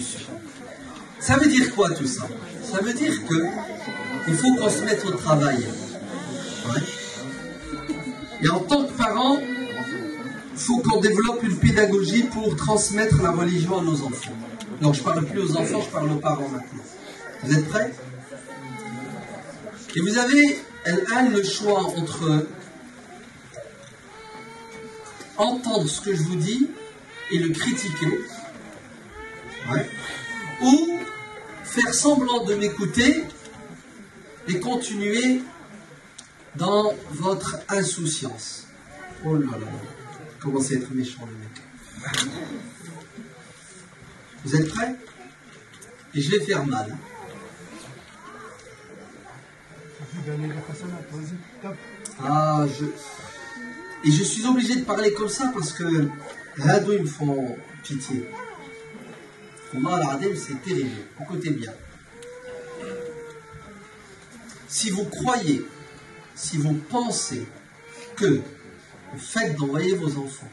solution. Ça veut dire quoi tout ça? Ça veut dire que il faut qu'on se mette au travail. Ouais. Et en tant que parent, il faut qu'on développe une pédagogie pour transmettre la religion à nos enfants. Donc je ne parle plus aux enfants, je parle aux parents maintenant. Vous êtes prêts? Et vous avez le choix entre entendre ce que je vous dis et le critiquer, ouais, ou faire semblant de m'écouter et continuer dans votre insouciance. Oh là là, commencez à être méchant le mec. Vous êtes prêts? Et je vais faire mal. Et je suis obligé de parler comme ça parce que là-dedans ils me font pitié. C'est terrible. Écoutez bien. Si vous croyez, si vous pensez que le fait d'envoyer vos enfants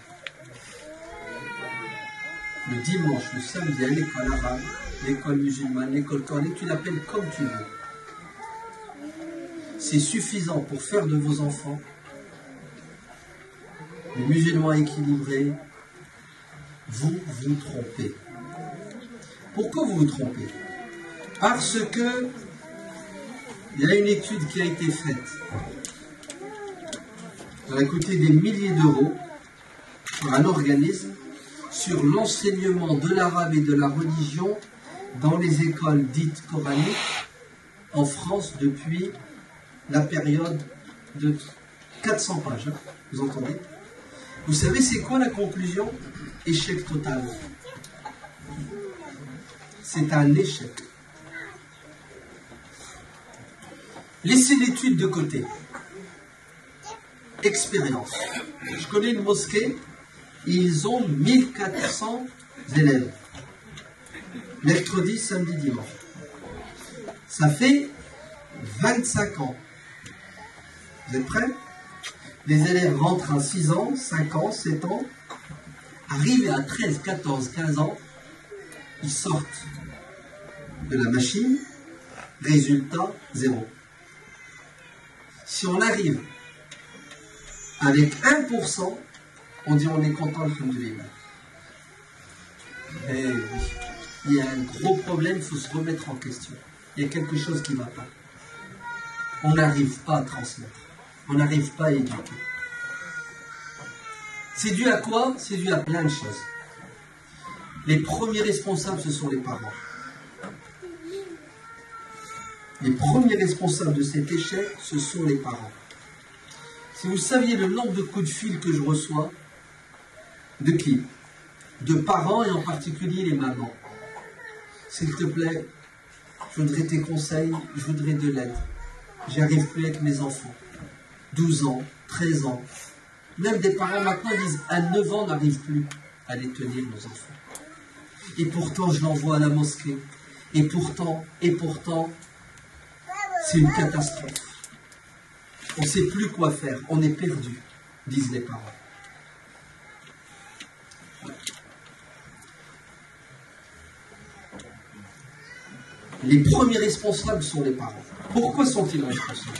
le dimanche, le samedi à l'école arabe, l'école musulmane, l'école coranique, tu l'appelles comme tu veux, c'est suffisant pour faire de vos enfants des musulmans équilibrés, vous vous trompez. Pourquoi vous vous trompez? Parce que il y a une étude qui a été faite. Elle a coûté des milliers d'euros par un organisme sur l'enseignement de l'arabe et de la religion dans les écoles dites coraniques en France depuis la période de 400 pages. Vous entendez? Vous savez c'est quoi la conclusion? Échec total. C'est un échec. Laissez l'étude de côté. Expérience. Je connais une mosquée, ils ont 1400 élèves. Mercredi, samedi, dimanche. Ça fait 25 ans. Vous êtes prêts? Les élèves rentrent à 6 ans, 5 ans, 7 ans. Arrivent à 13, 14, 15 ans. Ils sortent de la machine. Résultat, 0. Si on arrive avec 1%, on dit on est content, alhamdoulilah. Eh oui, il y a un gros problème, il faut se remettre en question. Il y a quelque chose qui ne va pas. On n'arrive pas à transmettre. On n'arrive pas à éduquer. C'est dû à quoi? C'est dû à plein de choses. Les premiers responsables, ce sont les parents. Les premiers responsables de cet échec, ce sont les parents. Si vous saviez le nombre de coups de fil que je reçois, de qui? De parents et en particulier les mamans. S'il te plaît, je voudrais tes conseils, je voudrais de l'aide. J'y arrive plus avec mes enfants. 12 ans, 13 ans. Même des parents maintenant disent à 9 ans, on n'arrive plus à les tenir, nos enfants. Et pourtant, je l'envoie à la mosquée. Et pourtant, c'est une catastrophe. On ne sait plus quoi faire. On est perdu, disent les parents. Les premiers responsables sont les parents. Pourquoi sont-ils responsables?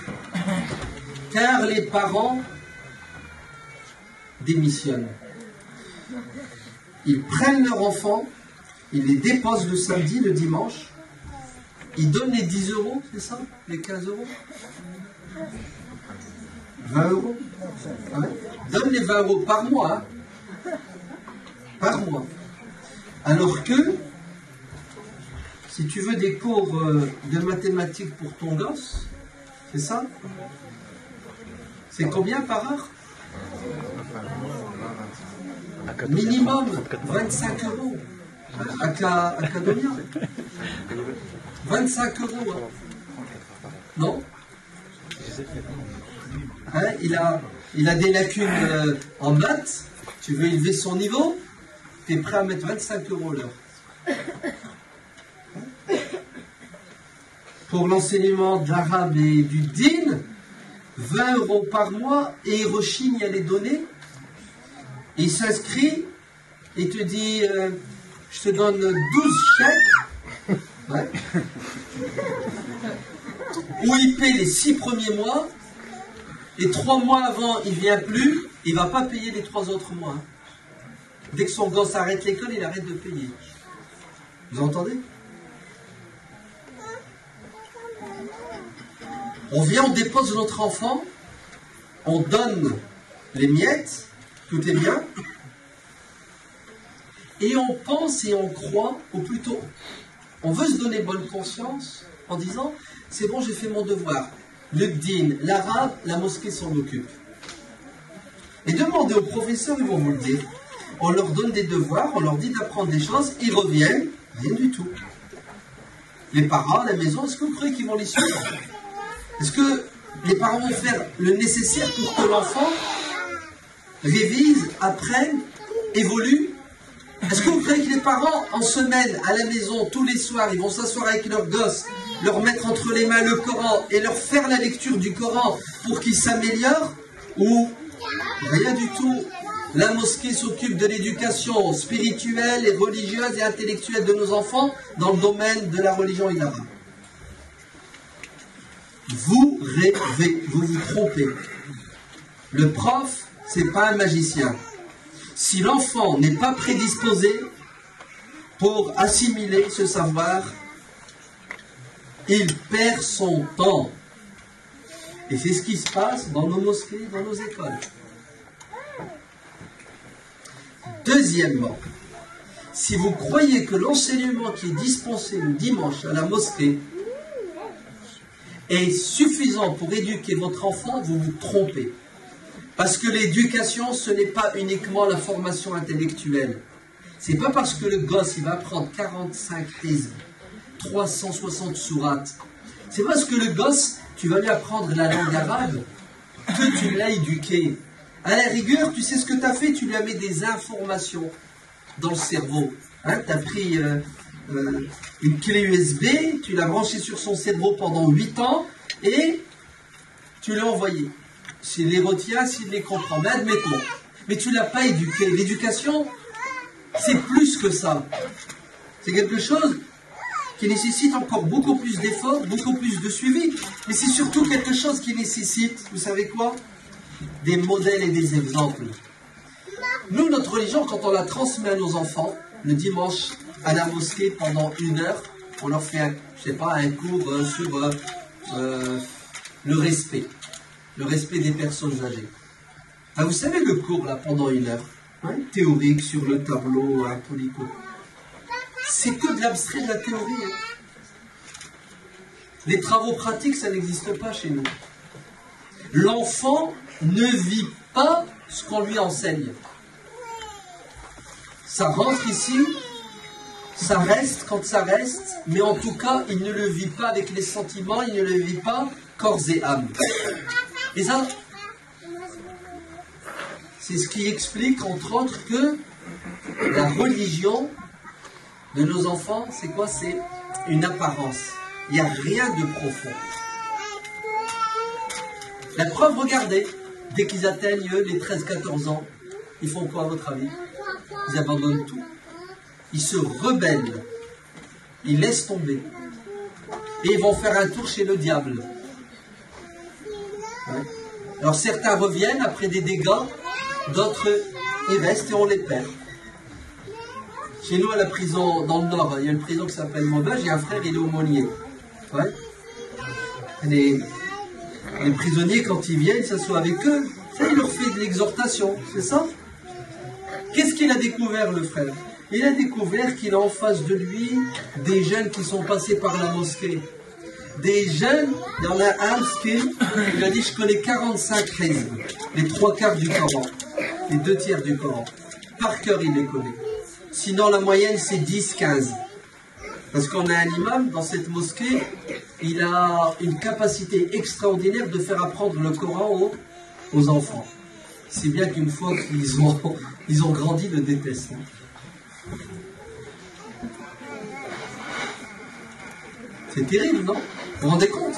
Car les parents démissionnent. Ils prennent leurs enfants, ils les déposent le samedi, le dimanche, ils donnent les 10 euros, c'est ça? Les 15 euros? 20 euros? Ouais. Donne les 20 euros par mois. Hein? Par mois. Alors que, si tu veux des cours de mathématiques pour ton gosse, c'est ça? C'est combien par heure? Minimum 25 euros. À Cadonia. 25 euros. Hein. Non? Hein, il a des lacunes en maths. Tu veux élever son niveau? Tu es prêt à mettre 25 euros l'heure. Pour l'enseignement de l'arabe et du din, 20 euros par mois, et il rechigne à les donner. Il s'inscrit et te dit je te donne 12 chèques, ouais, où il paie les 6 premiers mois, et 3 mois avant, il ne vient plus, il ne va pas payer les 3 autres mois. Dès que son gosse arrête l'école, il arrête de payer. Vous entendez? On vient, on dépose notre enfant, on donne les miettes, tout est bien, et on pense et on croit, ou plutôt, on veut se donner bonne conscience en disant, c'est bon, j'ai fait mon devoir. Le din, l'arabe, la mosquée s'en occupe. Et demandez aux professeurs, ils vont vous le dire. On leur donne des devoirs, on leur dit d'apprendre des choses, ils reviennent, rien du tout. Les parents à la maison, est-ce que vous croyez qu'ils vont les suivre? Est-ce que les parents vont faire le nécessaire pour que l'enfant révise, apprenne, évolue? Est-ce que vous croyez que les parents, en semaine, à la maison, tous les soirs, ils vont s'asseoir avec leurs gosses, leur mettre entre les mains le Coran et leur faire la lecture du Coran pour qu'ils s'améliorent? Ou rien du tout? La mosquée s'occupe de l'éducation spirituelle et religieuse et intellectuelle de nos enfants dans le domaine de la religion islamique. Vous rêvez, vous vous trompez. Le prof, c'est pas un magicien. Si l'enfant n'est pas prédisposé pour assimiler ce savoir, il perd son temps. Et c'est ce qui se passe dans nos mosquées, dans nos écoles. Deuxièmement, si vous croyez que l'enseignement qui est dispensé le dimanche à la mosquée est suffisant pour éduquer votre enfant, vous vous trompez. Parce que l'éducation, ce n'est pas uniquement la formation intellectuelle. C'est pas parce que le gosse, il va apprendre 45 hizb, 360 sourates. C'est parce que le gosse, tu vas lui apprendre la langue arabe, que tu l'as éduqué. À la rigueur, tu sais ce que tu as fait, tu lui as mis des informations dans le cerveau. Hein, tu as pris une clé USB, tu l'as branchée sur son cerveau pendant 8 ans, et tu l'as envoyé. S'il les retient, s'il les comprend, mais admettons. Mais tu ne l'as pas éduqué. L'éducation, c'est plus que ça. C'est quelque chose qui nécessite encore beaucoup plus d'efforts, beaucoup plus de suivi. Mais c'est surtout quelque chose qui nécessite, vous savez quoi? Des modèles et des exemples. Nous, notre religion, quand on la transmet à nos enfants, le dimanche à la mosquée pendant 1 heure, on leur fait, je sais pas, un cours sur le respect des personnes âgées. Ah, vous savez le cours là pendant 1 heure, hein, théorique sur le tableau, un polyco. C'est que de l'abstrait de la théorie. Hein. Les travaux pratiques, ça n'existe pas chez nous. L'enfant ne vit pas ce qu'on lui enseigne. Ça rentre ici, ça reste quand ça reste, mais en tout cas, il ne le vit pas avec les sentiments, il ne le vit pas corps et âme. Et ça, c'est ce qui explique, entre autres, que la religion de nos enfants, c'est quoi? C'est une apparence. Il n'y a rien de profond. La preuve, regardez, dès qu'ils atteignent les 13-14 ans, ils font quoi à votre avis? Ils abandonnent tout. Ils se rebellent. Ils laissent tomber. Et ils vont faire un tour chez le diable. Ouais. Alors certains reviennent après des dégâts, d'autres ils restent et on les perd. Chez nous à la prison dans le Nord, il y a une prison qui s'appelle Maubeuge, j'ai un frère, il est aumônier. Ouais. Les prisonniers, quand ils viennent, ils s'assoient avec eux, ça, il leur fait de l'exhortation, c'est ça? Qu'est-ce qu'il a découvert, le frère? Il a découvert qu'il a en face de lui des jeunes qui sont passés par la mosquée. Des jeunes, il y en a un, il a dit, je connais 45 hizb, les 3/4 du Coran, les 2/3 du Coran. Par cœur, il les connaît. Sinon, la moyenne, c'est 10-15. Parce qu'on a un imam dans cette mosquée, il a une capacité extraordinaire de faire apprendre le Coran aux enfants. C'est bien qu'une fois qu'ils ont grandi, le détestent. C'est terrible, non? Vous vous rendez compte?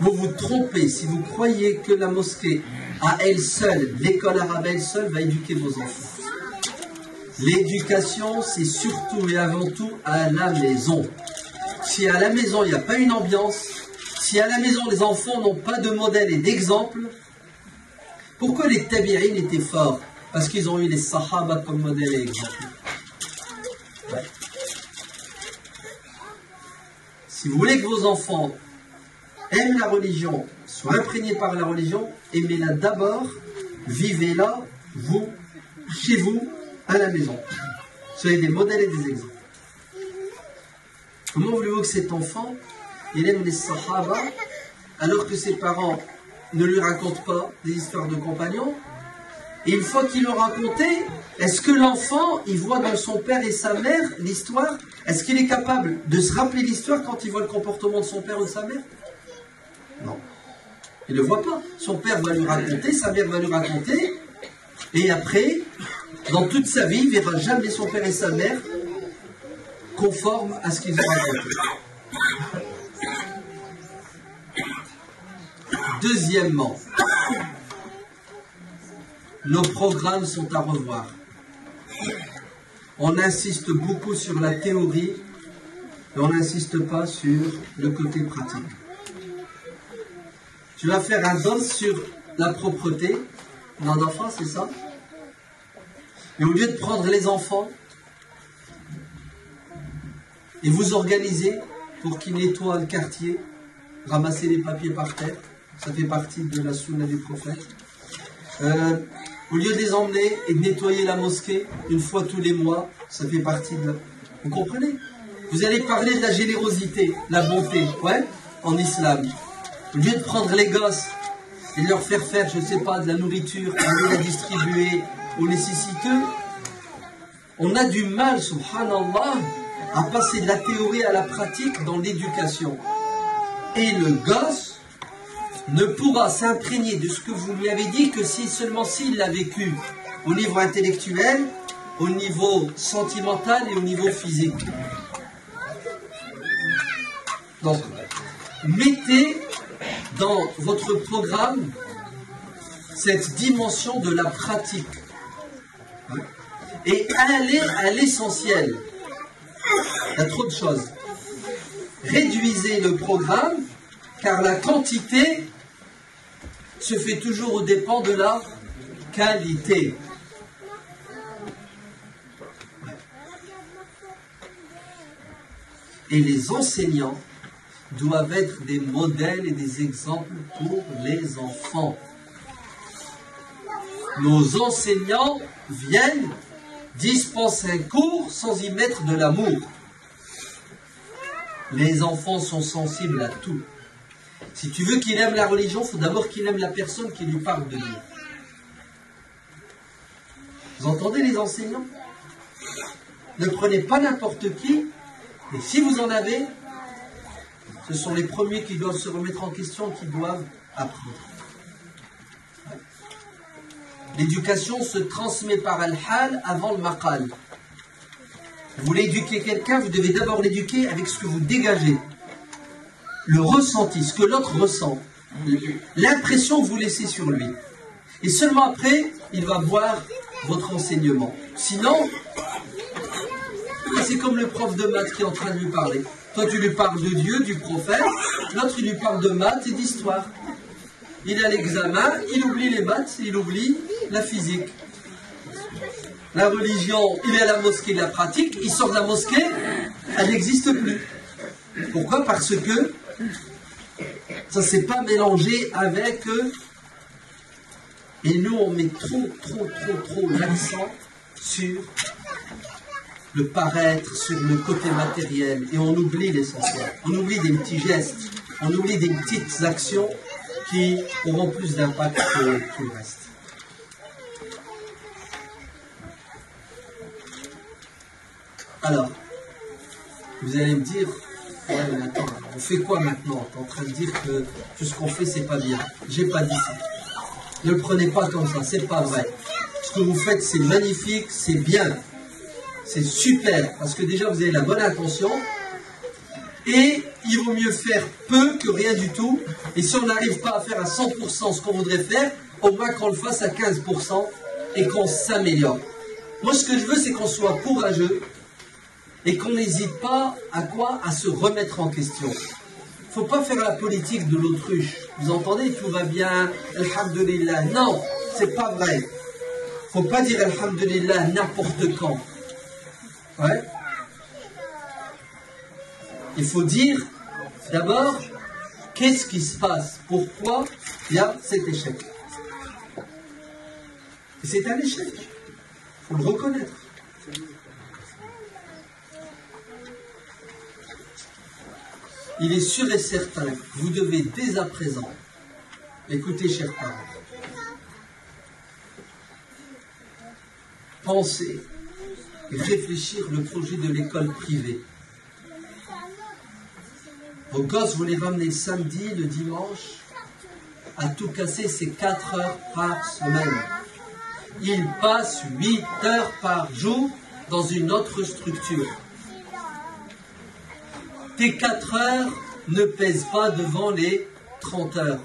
Vous vous trompez si vous croyez que la mosquée à elle seule, l'école arabe à elle seule va éduquer vos enfants. L'éducation, c'est surtout et avant tout à la maison. Si à la maison, il n'y a pas une ambiance, si à la maison, les enfants n'ont pas de modèle et d'exemple, pourquoi les tabi'in étaient forts? Parce qu'ils ont eu les sahaba comme modèle et exemple. Ouais. Si vous voulez que vos enfants aiment la religion, soient imprégnés par la religion, aimez-la d'abord, vivez-la, vous, chez vous, à la maison. Soyez des modèles et des exemples. Comment voulez-vous que cet enfant, il aime les sahaba, alors que ses parents ne lui racontent pas des histoires de compagnons? Et une fois qu'ils l'ont raconté, est-ce que l'enfant, il voit dans son père et sa mère l'histoire? Est-ce qu'il est capable de se rappeler l'histoire quand il voit le comportement de son père ou de sa mère? Non. Il ne le voit pas. Son père va lui raconter, sa mère va lui raconter, et après, dans toute sa vie, il ne verra jamais son père et sa mère conformes à ce qu'ils ont raconté. Deuxièmement, nos programmes sont à revoir. On insiste beaucoup sur la théorie, mais on n'insiste pas sur le côté pratique. Tu vas faire un dos sur la propreté dans l'enfant, c'est ça? Et au lieu de prendre les enfants et vous organiser pour qu'ils nettoient le quartier, ramasser les papiers par terre, ça fait partie de la sunna du prophète. Au lieu de les emmener et de nettoyer la mosquée une fois tous les mois, ça fait partie de... Vous comprenez? Vous allez parler de la générosité, la bonté, ouais, en islam. Au lieu de prendre les gosses et de leur faire je ne sais pas, de la nourriture, de la distribuer aux nécessiteux, on a du mal, subhanallah, à passer de la théorie à la pratique dans l'éducation. Et le gosse ne pourra s'imprégner de ce que vous lui avez dit que seulement s'il l'a vécu au niveau intellectuel, au niveau sentimental et au niveau physique. Donc, mettez dans votre programme cette dimension de la pratique et allez à l'essentiel. Il y a trop de choses. Réduisez le programme car la quantité se fait toujours aux dépens de la qualité. Et les enseignants doivent être des modèles et des exemples pour les enfants. Nos enseignants viennent dispenser un cours sans y mettre de l'amour. Les enfants sont sensibles à tout. Si tu veux qu'il aime la religion, il faut d'abord qu'il aime la personne qui lui parle de Dieu. Vous entendez les enseignants? Ne prenez pas n'importe qui, mais si vous en avez, ce sont les premiers qui doivent se remettre en question, qui doivent apprendre. L'éducation se transmet par al-hal avant le maqal. Vous voulez éduquer quelqu'un, vous devez d'abord l'éduquer avec ce que vous dégagez. Le ressenti, ce que l'autre ressent. L'impression que vous laissez sur lui. Et seulement après, il va voir votre enseignement. Sinon, c'est comme le prof de maths qui est en train de lui parler. Toi, tu lui parles de Dieu, du prophète. L'autre, il lui parle de maths et d'histoire. Il a l'examen, il oublie les maths, il oublie la physique. La religion, il est à la mosquée, la pratique, il sort de la mosquée, elle n'existe plus. Pourquoi? Parce que ça ne s'est pas mélangé avec eux. Et nous, on met trop l'accent sur le paraître, sur le côté matériel. Et on oublie l'essentiel. On oublie des petits gestes. On oublie des petites actions qui auront plus d'impact que tout le reste. Alors, vous allez me dire, ouais, mais attends, on fait quoi maintenant? Tu es en train de dire que tout ce qu'on fait, c'est pas bien. J'ai pas dit ça. Ne le prenez pas comme ça, c'est pas vrai. Ce que vous faites, c'est magnifique, c'est bien. C'est super, parce que déjà, vous avez la bonne intention. Et il vaut mieux faire peu que rien du tout. Et si on n'arrive pas à faire à 100% ce qu'on voudrait faire, au moins qu'on le fasse à 15% et qu'on s'améliore. Moi, ce que je veux, c'est qu'on soit courageux et qu'on n'hésite pas à quoi? À se remettre en question. Il ne faut pas faire la politique de l'autruche. Vous entendez? Tout va bien, alhamdulillah. Non, c'est pas vrai. Il ne faut pas dire alhamdulillah n'importe quand. Ouais. Il faut dire d'abord qu'est-ce qui se passe, pourquoi il y a cet échec. Et c'est un échec, il faut le reconnaître. Il est sûr et certain que vous devez dès à présent, écoutez chers parents, penser et réfléchir le projet de l'école privée. Vos gosses, vous les ramenez samedi, le dimanche, à tout casser, c'est 4 heures par semaine. Ils passent 8 heures par jour dans une autre structure. Tes 4 heures ne pèsent pas devant les 30 heures.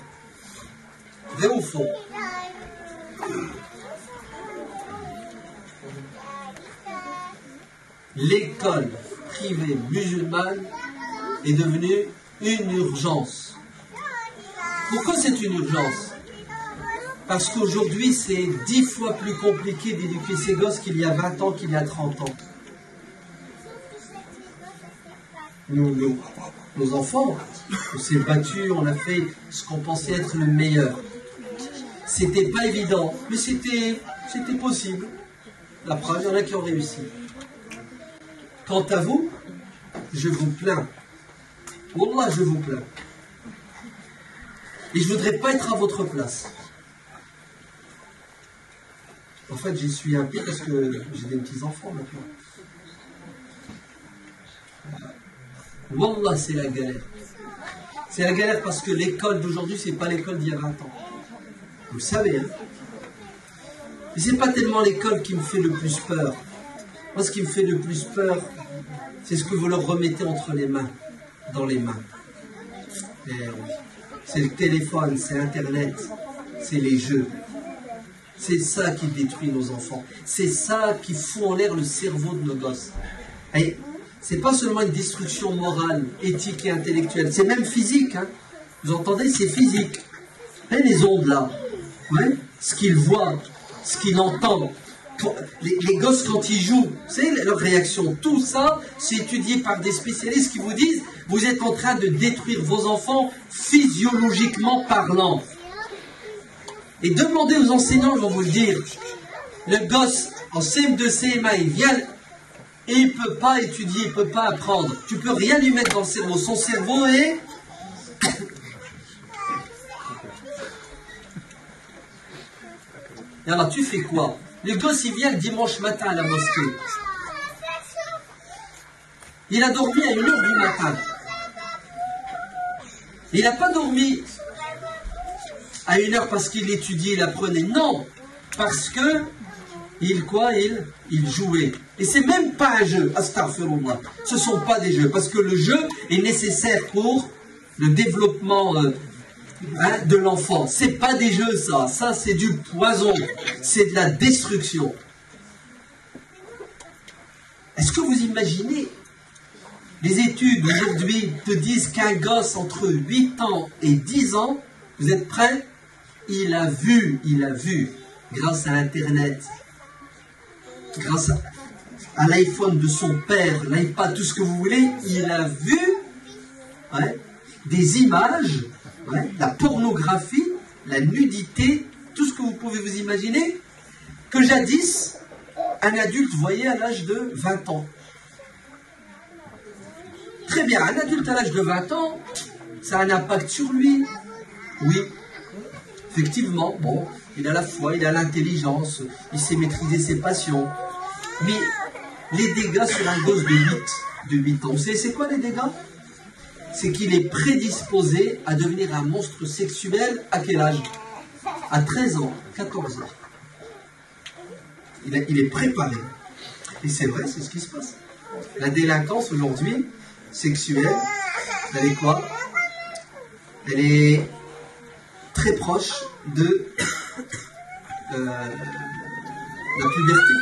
Vrai ou faux? L'école privée musulmane est devenue une urgence. Pourquoi c'est une urgence? Parce qu'aujourd'hui, c'est 10 fois plus compliqué d'éduquer ces gosses qu'il y a 20 ans, qu'il y a 30 ans. Nos enfants, on s'est battus, on a fait ce qu'on pensait être le meilleur. C'était pas évident, mais c'était possible. La preuve, il y en a qui ont réussi. Quant à vous, je vous plains. Wallah, je vous plains. Et je ne voudrais pas être à votre place. En fait, j'y suis un peu parce que j'ai des petits-enfants maintenant. Wallah, c'est la galère. C'est la galère parce que l'école d'aujourd'hui, c'est pas l'école d'il y a 20 ans. Vous le savez, hein. Et c'est pas tellement l'école qui me fait le plus peur. Moi, ce qui me fait le plus peur, c'est ce que vous leur remettez entre les mains, dans les mains. C'est le téléphone, c'est Internet, c'est les jeux. C'est ça qui détruit nos enfants. C'est ça qui fout en l'air le cerveau de nos gosses. Et c'est pas seulement une destruction morale, éthique et intellectuelle, c'est même physique. Hein. Vous entendez, c'est physique. Et les ondes là, ouais, ce qu'ils voient, ce qu'ils entendent. Les gosses, quand ils jouent, vous savez, leur réaction, tout ça, c'est étudié par des spécialistes qui vous disent vous êtes en train de détruire vos enfants physiologiquement parlant. Et demandez aux enseignants, ils vont vous le dire. Le gosse, en CM2, CM1, il vient et il ne peut pas étudier, il ne peut pas apprendre. Tu ne peux rien lui mettre dans le cerveau. Son cerveau est... Et alors, tu fais quoi? Le gosse, il vient le dimanche matin à la mosquée. Il a dormi à 1h du matin. Il n'a pas dormi à 1h parce qu'il étudiait, il apprenait. Non, parce que il jouait. Et c'est même pas un jeu. Astaghfirullah. Ce ne sont pas des jeux. Parce que le jeu est nécessaire pour le développement de l'enfant. C'est pas des jeux, ça. Ça, c'est du poison. C'est de la destruction. Est-ce que vous imaginez? Les études aujourd'hui te disent qu'un gosse entre 8 ans et 10 ans, vous êtes prêts? Il a vu, grâce à Internet, grâce à l'iPhone de son père, l'iPad, tout ce que vous voulez, il a vu des images, la pornographie, la nudité, tout ce que vous pouvez vous imaginer, que jadis, un adulte voyait à l'âge de 20 ans. Très bien, un adulte à l'âge de 20 ans, ça a un impact sur lui. Oui, effectivement, bon, il a la foi, il a l'intelligence, il sait maîtriser ses passions. Mais les dégâts sur un gosse de 8 ans, vous savez c'est quoi les dégâts? C'est qu'il est prédisposé à devenir un monstre sexuel à quel âge? À 13 ans, 14 ans. Il est préparé. Et c'est vrai, c'est ce qui se passe. La délinquance aujourd'hui, sexuelle, elle est quoi? Elle est très proche de la puberté.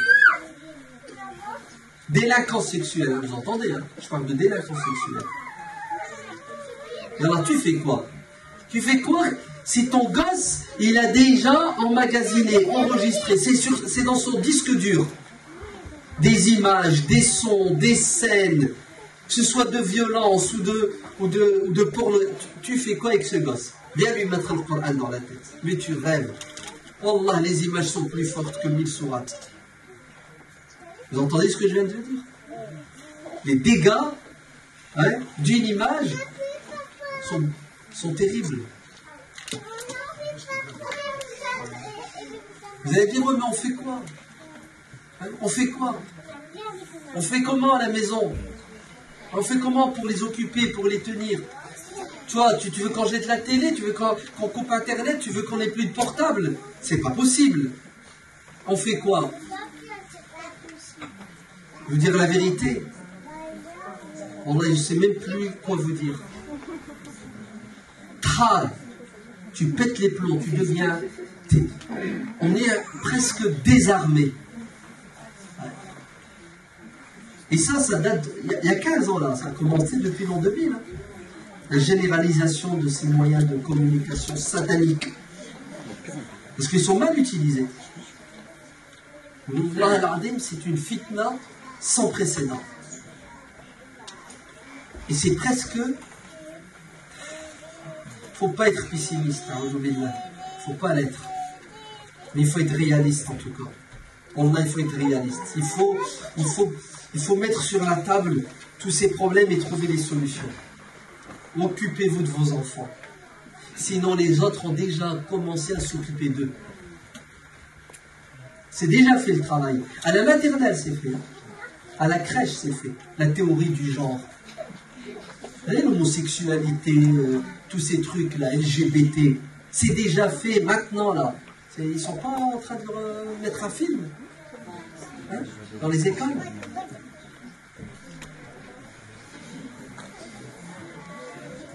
Délinquance sexuelle, vous entendez, hein? Je parle de délinquance sexuelle. Et alors tu fais quoi? Tu fais quoi si ton gosse, il a déjà emmagasiné, enregistré, c'est dans son disque dur, des images, des sons, des scènes, que ce soit de violence ou de porno. Tu fais quoi avec ce gosse? Viens lui mettre le Coran dans la tête. Mais tu rêves. Wallah, les images sont plus fortes que 1000 sourates. Vous entendez ce que je viens de dire? Les dégâts, hein, d'une image sont terribles. Vous allez dire, ouais, mais on fait quoi? Hein, on fait quoi? On fait comment à la maison? On fait comment pour les occuper, pour les tenir? Tu vois, tu veux qu'on jette la télé, tu veux qu'on coupe Internet, tu veux qu'on ait plus de portable? C'est pas possible. On fait quoi? Vous dire la vérité? Je ne sais même plus quoi vous dire. Tar, tu pètes les plombs, tu deviens... On est presque désarmé. Et ça date... Il y a 15 ans, là, ça a commencé depuis l'an 2000. Hein. La généralisation de ces moyens de communication sataniques. Parce qu'ils sont mal utilisés. C'est une fitna sans précédent. Et c'est presque... Il ne faut pas être pessimiste, hein, il ne faut pas l'être. Mais il faut être réaliste en tout cas. Il faut être réaliste. Il faut mettre sur la table tous ces problèmes et trouver des solutions. Occupez-vous de vos enfants. Sinon les autres ont déjà commencé à s'occuper d'eux. C'est déjà fait le travail. À la maternelle, c'est fait. À la crèche, c'est fait. La théorie du genre. Vous voyez, l'homosexualité, tous ces trucs-là, LGBT, c'est déjà fait maintenant, là. Ils ne sont pas en train de mettre un film, hein, dans les écoles.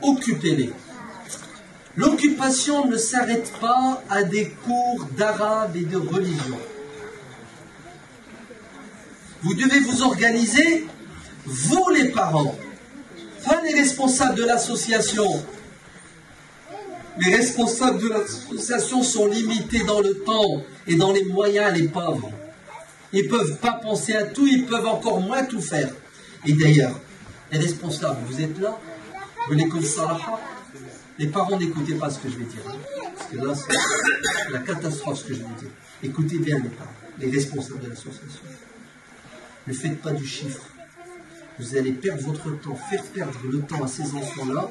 Occupez-les. L'occupation ne s'arrête pas à des cours d'arabe et de religion. Vous devez vous organiser, vous les parents, pas les responsables de l'association. Les responsables de l'association sont limités dans le temps et dans les moyens, les pauvres. Ils ne peuvent pas penser à tout, ils peuvent encore moins tout faire. Et d'ailleurs, les responsables, vous êtes là, vous l'écoutez Salaha, les parents n'écoutez pas ce que je vais dire. Parce que là, c'est la catastrophe ce que je vais dire. Écoutez bien les parents, les responsables de l'association. Ne faites pas du chiffre. Vous allez perdre votre temps, faire perdre le temps à ces enfants-là,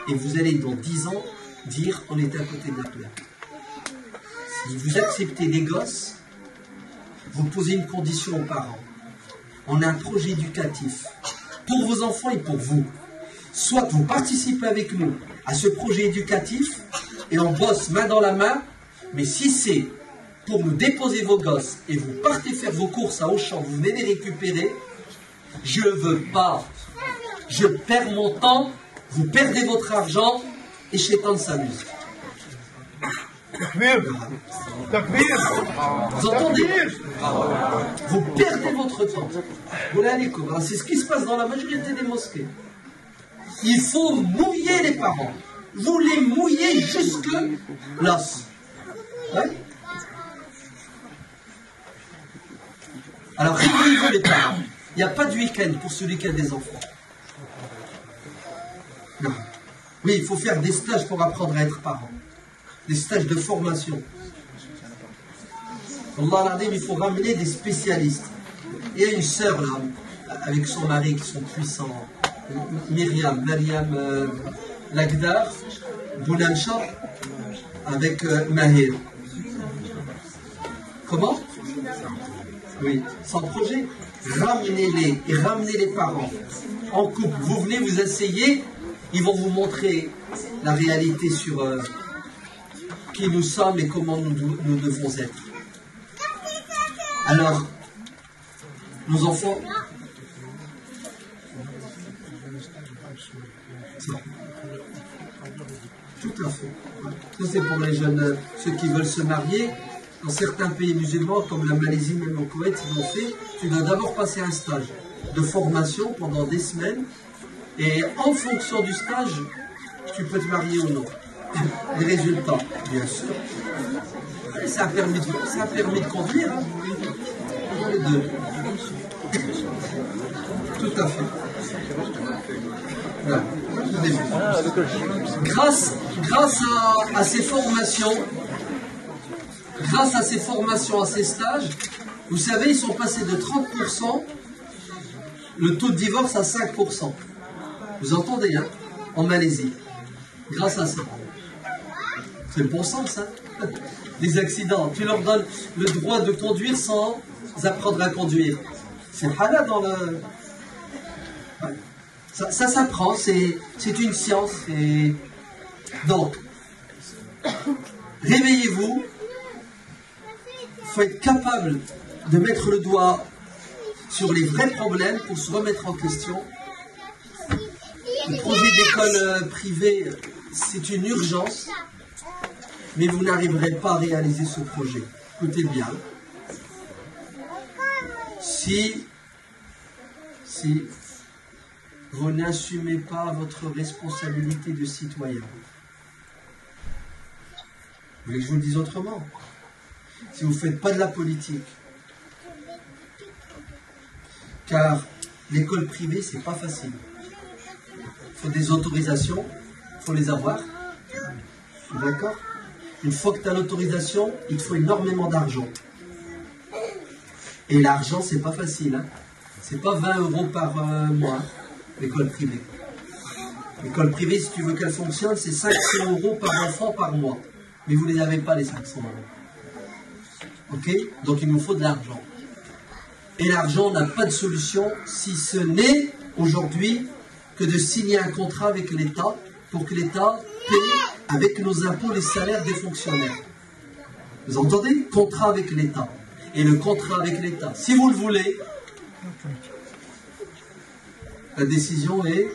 et vous allez dans 10 ans dire on est à côté de la plaque. Si vous acceptez les gosses, vous posez une condition aux parents. On a un projet éducatif pour vos enfants et pour vous. Soit vous participez avec nous à ce projet éducatif et on bosse main dans la main, mais si c'est pour nous déposer vos gosses et vous partez faire vos courses à Auchan, vous venez les récupérer, je ne veux pas. Je perds mon temps, vous perdez votre argent et Shaitan s'amuse. Vous entendez? Vous perdez votre temps. C'est ce qui se passe dans la majorité des mosquées. Il faut mouiller les parents. Vous les mouillez jusque l'os. Ouais? Alors, réveillez-vous les parents. Il n'y a pas de week-end pour celui qui a des enfants. Non. Oui, il faut faire des stages pour apprendre à être parent. Des stages de formation. Allah, il faut ramener des spécialistes. Il y a une sœur là, avec son mari qui sont puissants. Mariam Lagdar, Bounancha, avec Mahir. Comment? Oui, sans projet. Ramenez-les et ramenez les parents en couple. Vous venez vous asseyez, ils vont vous montrer la réalité sur qui nous sommes et comment nous devons être. Alors, nos enfants, Tout à fait. Ça, c'est pour les jeunes, ceux qui veulent se marier. Dans certains pays musulmans, comme la Malaisie, même au Koweït, ils l'ont fait. Tu dois d'abord passer un stage de formation pendant des semaines. Et en fonction du stage, tu peux te marier ou non. Les résultats, bien sûr. C'est un permis de conduire. Hein. Les deux. Tout à fait. Voilà. Grâce à ces formations, à ces stages, vous savez, ils sont passés de 30%, le taux de divorce à 5%. Vous entendez, hein, en Malaisie. Grâce à ça. C'est le bon sens, hein. Les accidents. Tu leur donnes le droit de conduire sans apprendre à conduire. C'est halal dans le... Ouais. Ça s'apprend, c'est une science. Et... Donc, réveillez-vous. Il faut être capable de mettre le doigt sur les vrais problèmes pour se remettre en question. Le projet d'école privée, c'est une urgence, mais vous n'arriverez pas à réaliser ce projet. Écoutez bien. Si vous n'assumez pas votre responsabilité de citoyen, vous voulez que je vous le dise autrement? Si vous ne faites pas de la politique, car l'école privée, c'est pas facile. Il faut des autorisations, il faut les avoir. D'accord? Une fois que tu as l'autorisation, il te faut énormément d'argent. Et l'argent, c'est pas facile. Hein? C'est pas 20 € par mois, l'école privée. L'école privée, si tu veux qu'elle fonctionne, c'est 500 € par enfant par mois. Mais vous ne les avez pas, les 500 €. Ok? Donc il nous faut de l'argent. Et l'argent n'a pas de solution si ce n'est aujourd'hui que de signer un contrat avec l'État pour que l'État paie avec nos impôts les salaires des fonctionnaires. Vous entendez? Contrat avec l'État. Et le contrat avec l'État, si vous le voulez, la décision est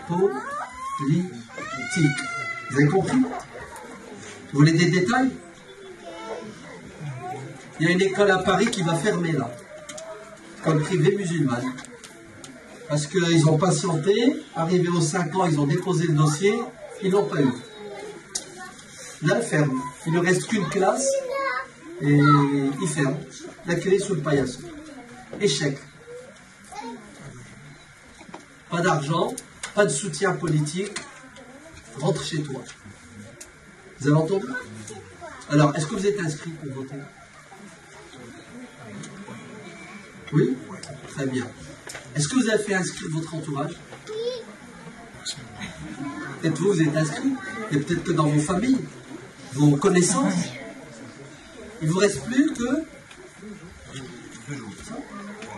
politique. Vous avez compris? Vous voulez des détails? Il y a une école à Paris qui va fermer là. École privée musulmane. Parce qu'ils ont patienté, arrivé aux 5 ans, ils ont déposé le dossier, ils n'ont pas eu. Là, ils ferment. Il ne reste qu'une classe et ils ferment. La clé sous le paillasson. Échec. Pas d'argent, pas de soutien politique. Rentre chez toi. Vous avez entendu? Alors, est-ce que vous êtes inscrit pour voter? Oui? Très bien. Est-ce que vous avez fait inscrire votre entourage? Peut-être vous êtes inscrit, et peut-être que dans vos familles, vos connaissances, il ne vous reste plus que...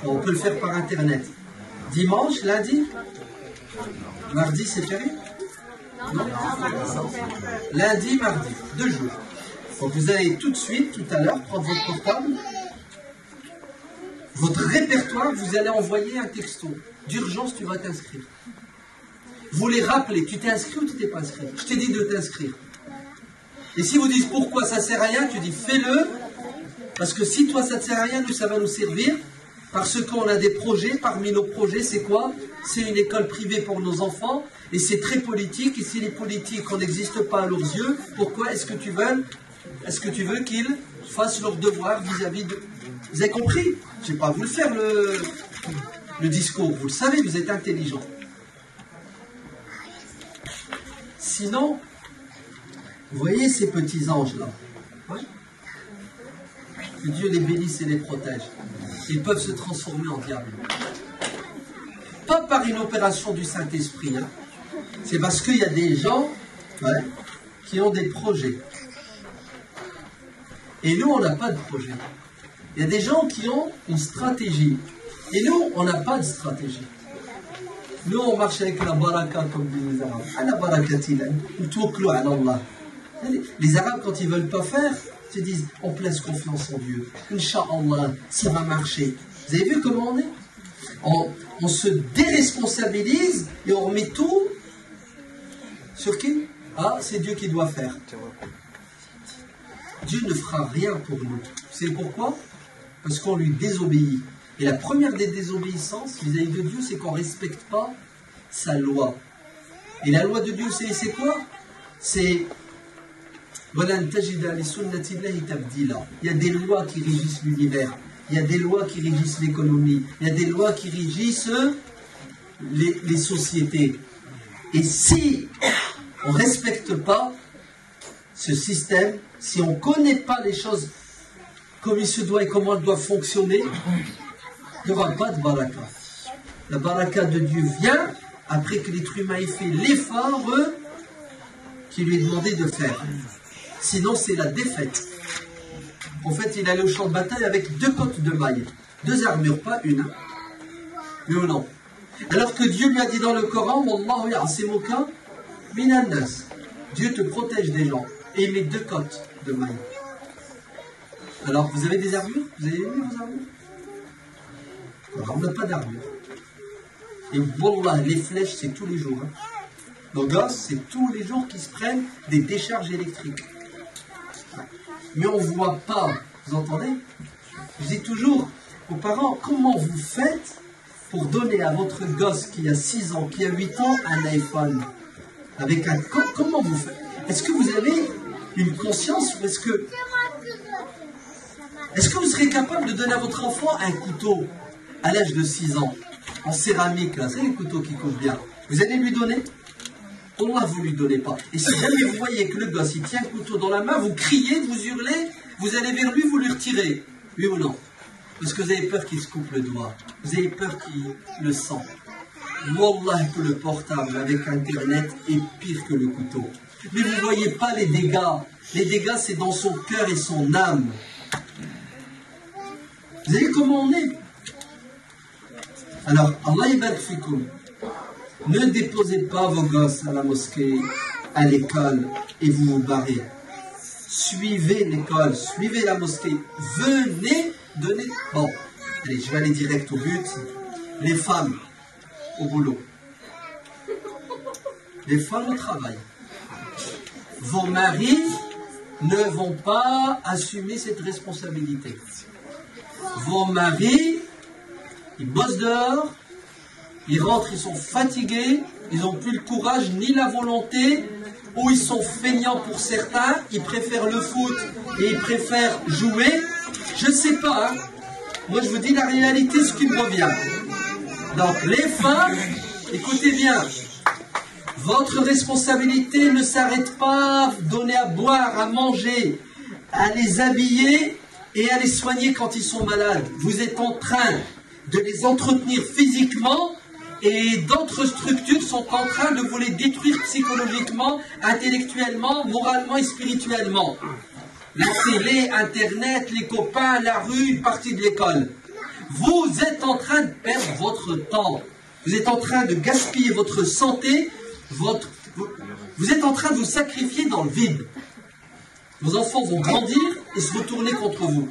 On peut le faire par Internet. Dimanche, lundi, mardi, c'est férié? Non. Lundi, mardi, 2 jours. Donc vous allez tout de suite, tout à l'heure, prendre votre portable, votre répertoire, vous allez envoyer un texto. D'urgence, tu vas t'inscrire. Vous les rappelez, tu t'es inscrit ou tu t'es pas inscrit? Je t'ai dit de t'inscrire. Et si vous dites pourquoi ça sert à rien, tu dis fais-le, parce que si toi ça ne te sert à rien, nous ça va nous servir, parce qu'on a des projets, parmi nos projets c'est quoi? C'est une école privée pour nos enfants, et c'est très politique, et si les politiques on n'existe pas à leurs yeux, pourquoi est-ce que tu veux qu'ils fassent leur devoir vis-à-vis de... Vous avez compris? Je ne vais pas vous le faire le discours, vous le savez, vous êtes intelligent. Sinon, vous voyez ces petits anges-là, ouais, que Dieu les bénisse et les protège. Ils peuvent se transformer en diable. Pas par une opération du Saint-Esprit, hein. C'est parce qu'il y a des gens, ouais, qui ont des projets. Et nous, on n'a pas de projet. Il y a des gens qui ont une stratégie. Et nous, on n'a pas de stratégie. Nous, on marche avec la baraka, comme disent les Arabes. La barakatila, Allah. Les Arabes, quand ils ne veulent pas faire, se disent, on place confiance en Dieu. Inch'Allah, ça va marcher. Vous avez vu comment on est? On se déresponsabilise et on remet tout sur qui? Ah, c'est Dieu qui doit faire. Dieu ne fera rien pour nous. C'est pourquoi? Parce qu'on lui désobéit. Et la première des désobéissances vis-à-vis de Dieu, c'est qu'on ne respecte pas sa loi. Et la loi de Dieu, c'est quoi? C'est... Il y a des lois qui régissent l'univers. Il y a des lois qui régissent l'économie. Il y a des lois qui régissent les sociétés. Et si on ne respecte pas ce système, si on ne connaît pas les choses comme il se doit et comment elles doivent fonctionner, il n'y aura pas de baraka. La baraka de Dieu vient après que l'être humain ait fait l'effort qui lui est demandé de faire. Sinon, c'est la défaite. En fait, il allait au champ de bataille avec 2 cottes de mailles. 2 armures, pas une. Hein. Oui ou non? Alors que Dieu lui a dit dans le Coran, Wallahu ya'simuka minan nas. Dieu te protège des gens. Et il met 2 cottes de mailles. Alors, vous avez des armures? Vous avez aimé vos armures? Alors, on n'a pas d'armure. Et wallah, les flèches, c'est tous les jours. Hein. Nos gosses, c'est tous les jours qu'ils se prennent des décharges électriques. Mais on ne voit pas, vous entendez? Je dis toujours aux parents, comment vous faites pour donner à votre gosse qui a 6 ans, qui a 8 ans, un iPhone? Avec un... Comment vous faites? Est-ce que vous avez une conscience ou est-ce que vous serez capable de donner à votre enfant un couteau à l'âge de 6 ans, en céramique, là, c'est les couteaux qui coupent bien? Vous allez lui donner? Allah, vous ne lui donnez pas. Et si jamais vous voyez que le gosse, il tient un couteau dans la main, vous criez, vous hurlez, vous allez vers lui, vous lui retirez. Oui ou non? Parce que vous avez peur qu'il se coupe le doigt. Vous avez peur qu'il le sent. Wallah, que le portable avec Internet est pire que le couteau. Mais vous ne voyez pas les dégâts. Les dégâts, c'est dans son cœur et son âme. Vous savez comment on est? Alors, Allah yabarak fikoum. Ne déposez pas vos gosses à la mosquée, à l'école, et vous vous barrez. Suivez l'école, suivez la mosquée. Venez donner... Bon, allez, je vais aller direct au but. Les femmes, au boulot. Les femmes au travail. Vos maris ne vont pas assumer cette responsabilité. Vos maris, ils bossent dehors, ils rentrent, ils sont fatigués, ils n'ont plus le courage ni la volonté, ou ils sont feignants pour certains, ils préfèrent le foot et ils préfèrent jouer. Je ne sais pas, hein. Moi je vous dis la réalité, ce qui me revient. Donc les femmes, écoutez bien, votre responsabilité ne s'arrête pas à donner à boire, à manger, à les habiller et à les soigner quand ils sont malades. Vous êtes en train de les entretenir physiquement et d'autres structures sont en train de vous les détruire psychologiquement, intellectuellement, moralement et spirituellement. La télé, Internet, les copains, la rue, une partie de l'école. Vous êtes en train de perdre votre temps. Vous êtes en train de gaspiller votre santé. Vous êtes en train de vous sacrifier dans le vide. Vos enfants vont grandir et se retourner contre vous.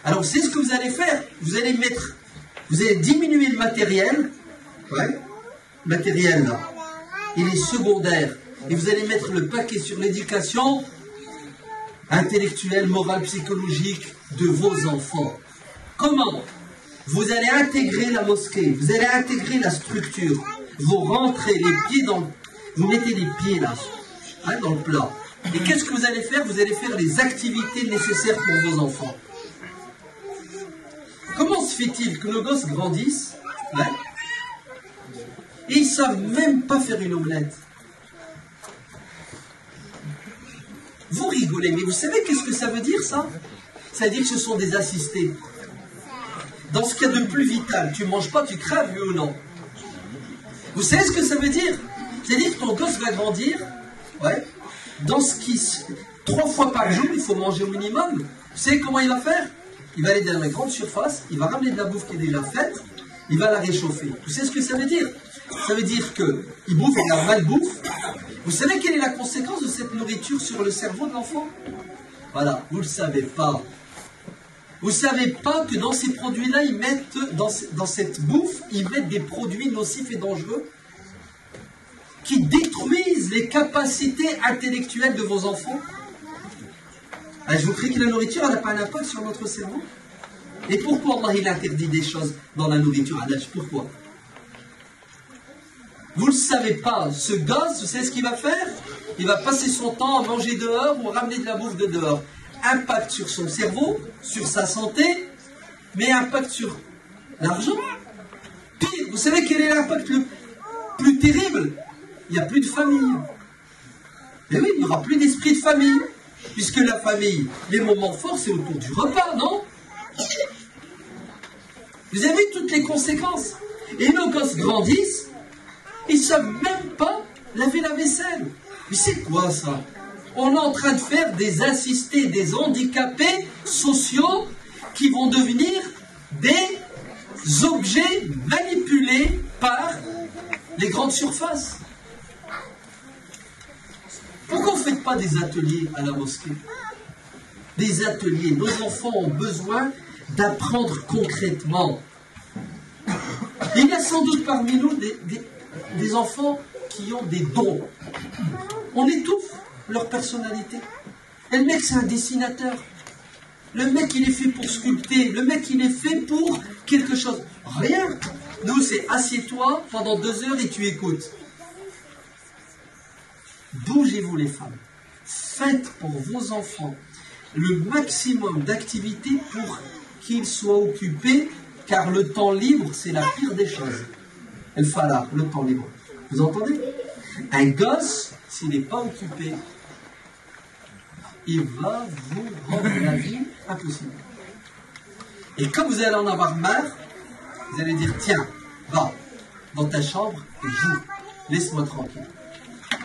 Alors, c'est ce que vous allez faire. Vous allez diminuer le matériel. Ouais. Le matériel, là. Il est secondaire. Et vous allez mettre le paquet sur l'éducation intellectuelle, morale, psychologique de vos enfants. Comment? Vous allez intégrer la mosquée. Vous allez intégrer la structure. Vous rentrez les pieds dans... Vous mettez les pieds, là, hein, dans le plat. Et qu'est-ce que vous allez faire? Vous allez faire les activités nécessaires pour vos enfants. Comment se fait-il que nos gosses grandissent, hein, et ils ne savent même pas faire une omelette? Vous rigolez, mais vous savez qu'est-ce que ça veut dire, ça? Ça veut dire que ce sont des assistés. Dans ce qu'il y a de plus vital, tu ne manges pas, tu crèves, oui ou non? Vous savez ce que ça veut dire? C'est-à-dire que ton gosse va grandir, ouais, dans ce qui... 3 fois par jour, il faut manger au minimum. Vous savez comment il va faire? Il va aller dans la grande surface, il va ramener de la bouffe qui est déjà faite, il va la réchauffer. Vous savez ce que ça veut dire? Ça veut dire qu'il bouffe, il a mal bouffe. Vous savez quelle est la conséquence de cette nourriture sur le cerveau de l'enfant? Voilà, vous ne le savez pas. Vous ne savez pas que dans ces produits-là, ils mettent, dans cette bouffe, ils mettent des produits nocifs et dangereux qui détruisent les capacités intellectuelles de vos enfants. Je vous prie que la nourriture n'a pas un impact sur notre cerveau. Et pourquoi Allah il interdit des choses dans la nourriture? Pourquoi? Vous ne le savez pas. Ce gosse, vous savez ce qu'il va faire? Il va passer son temps à manger dehors ou à ramener de la bouffe de dehors. Impact sur son cerveau, sur sa santé, mais impact sur l'argent. Pire, vous savez quel est l'impact le plus terrible? Il n'y a plus de famille. Mais oui, il n'y aura plus d'esprit de famille. Puisque la famille, les moments forts, c'est autour du repas, non? Vous avez toutes les conséquences. Et nos gosses grandissent, ils ne savent même pas laver la vaisselle. Mais c'est quoi ça? On est en train de faire des assistés, des handicapés sociaux qui vont devenir des objets manipulés par les grandes surfaces. Pourquoi vous ne faites pas des ateliers à la mosquée? Des ateliers. Nos enfants ont besoin d'apprendre concrètement. Il y a sans doute parmi nous des enfants qui ont des dons. On étouffe leur personnalité. Et le mec, c'est un dessinateur. Le mec, il est fait pour sculpter. Le mec, il est fait pour quelque chose. Rien. Nous, c'est assieds-toi pendant 2 heures et tu écoutes. Bougez-vous les femmes. Faites pour vos enfants le maximum d'activités pour qu'ils soient occupés, car le temps libre, c'est la pire des choses. El falah, le temps libre. Vous entendez? Un gosse, s'il n'est pas occupé, il va vous rendre la vie impossible. Et quand vous allez en avoir marre, vous allez dire, tiens, va dans ta chambre et joue. Laisse-moi tranquille.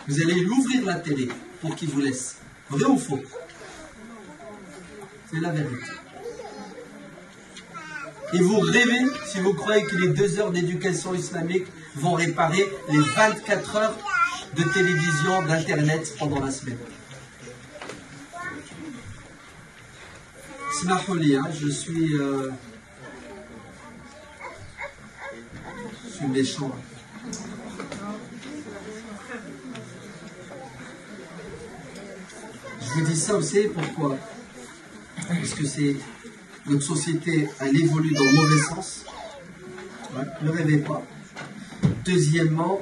Vous allez lui ouvrir la télé pour qu'il vous laisse. Vrai ou faux? C'est la vérité. Et vous rêvez si vous croyez que les 2 heures d'éducation islamique vont réparer les 24 heures de télévision, d'internet pendant la semaine. Smaholi, je suis méchant. Je vous dis ça, vous savez pourquoi? Parce que notre société, elle évolue dans le mauvais sens. Ouais, ne rêvez pas. Deuxièmement,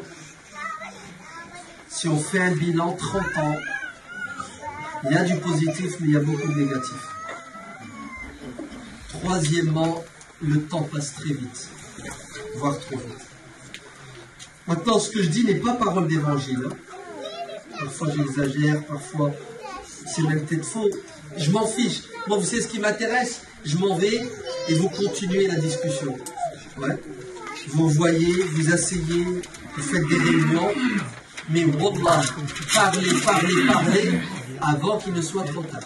si on fait un bilan 30 ans, il y a du positif, mais il y a beaucoup de négatif. Troisièmement, le temps passe très vite, voire trop vite. Maintenant, ce que je dis n'est pas parole d'évangile. Parfois j'exagère, parfois c'est même peut-être faux. Je m'en fiche. Moi, vous savez ce qui m'intéresse? Je m'en vais et vous continuez la discussion. Ouais. Vous voyez, vous asseyez, vous faites des réunions, mais wallah, parlez, avant qu'il ne soit trop tard.